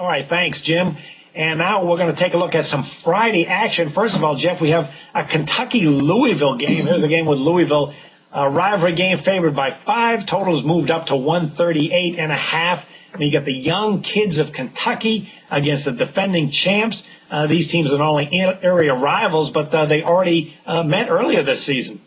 All right, thanks, Jim. And now we're going to take a look at some Friday action. First of all, Jeff, we have a Kentucky-Louisville game. Here's a game with Louisville. A rivalry game favored by 5. Totals moved up to 138.5. And you got the young kids of Kentucky against the defending champs. These teams are not only area rivals, but they already met earlier this season.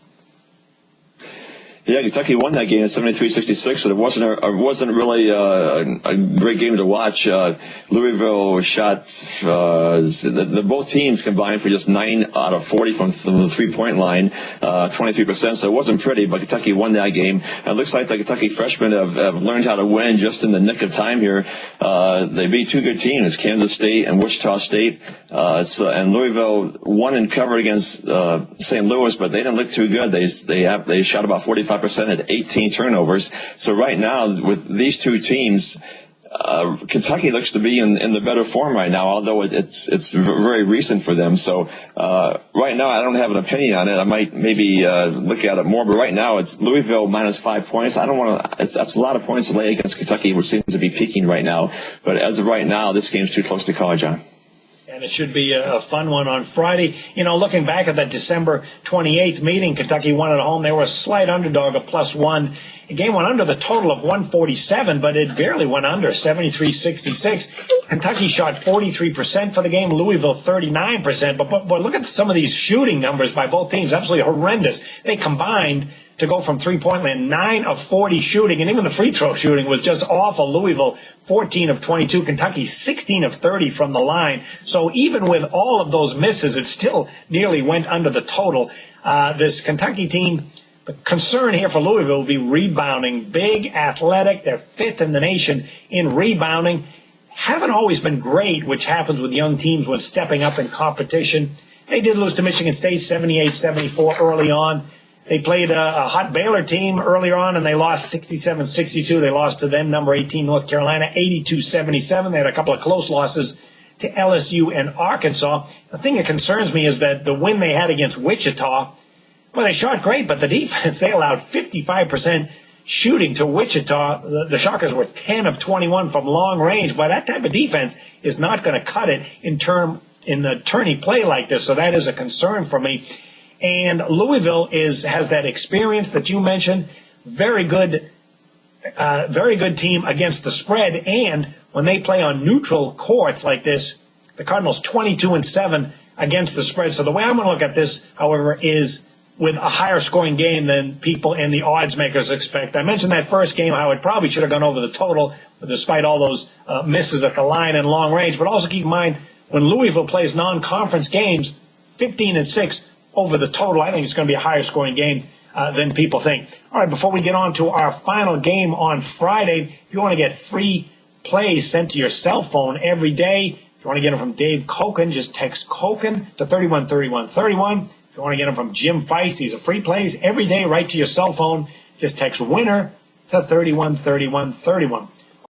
Yeah, Kentucky won that game at 73-66, and it wasn't really a great game to watch. Louisville shot both teams combined for just 9 out of 40 from the three-point line, 23%. So it wasn't pretty, but Kentucky won that game. And it looks like the Kentucky freshmen have learned how to win just in the nick of time here. They beat 2 good teams, Kansas State and Wichita State. And Louisville won and covered against St. Louis, but they didn't look too good. They shot about 45% at 18 turnovers. So right now, with these 2 teams, Kentucky looks to be in the better form right now, although it's very recent for them. So right now, I don't have an opinion on it. I might maybe look at it more, but right now it's Louisville minus 5 points. I don't want to. That's a lot of points to lay against Kentucky, which seems to be peaking right now. But as of right now, this game's too close to call, John. And it should be a fun one on Friday. You know, looking back at that December 28th meeting, Kentucky won at home. They were a slight underdog of +1. The game went under the total of 147, but it barely went under, 73-66. Kentucky shot 43% for the game, Louisville 39%. But look at some of these shooting numbers by both teams, absolutely horrendous. They combined to go from three-point land, 9 of 40 shooting, and even the free throw shooting was just awful. Louisville, 14 of 22. Kentucky, 16 of 30 from the line. So even with all of those misses, it still nearly went under the total. This Kentucky team, the concern here for Louisville will be rebounding. Big, athletic. They're 5th in the nation in rebounding. Haven't always been great, which happens with young teams when stepping up in competition. They did lose to Michigan State 78-74 early on. They played a hot Baylor team earlier on, and they lost 67-62. They lost to them, number 18, North Carolina, 82-77. They had a couple of close losses to LSU and Arkansas. The thing that concerns me is that the win they had against Wichita, well, they shot great, but the defense, they allowed 55% shooting to Wichita. The Shockers were 10 of 21 from long range. But that type of defense is not going to cut it in the tourney play like this, so that is a concern for me. And Louisville has that experience that you mentioned. Very good team against the spread. And when they play on neutral courts like this, the Cardinals 22-7 against the spread. So the way I'm going to look at this, however, is with a higher scoring game than people in the odds makers expect. I mentioned that first game, how it probably should have gone over the total, despite all those misses at the line and long range. But also keep in mind, when Louisville plays non-conference games, 15-6 over the total, I think it's going to be a higher scoring game than people think. All right, before we get on to our final game on Friday, if you want to get free plays sent to your cell phone every day, if you want to get them from Dave Koken, just text Koken to 313131. If you want to get them from Jim Feist, these are free plays every day right to your cell phone. Just text winner to 313131.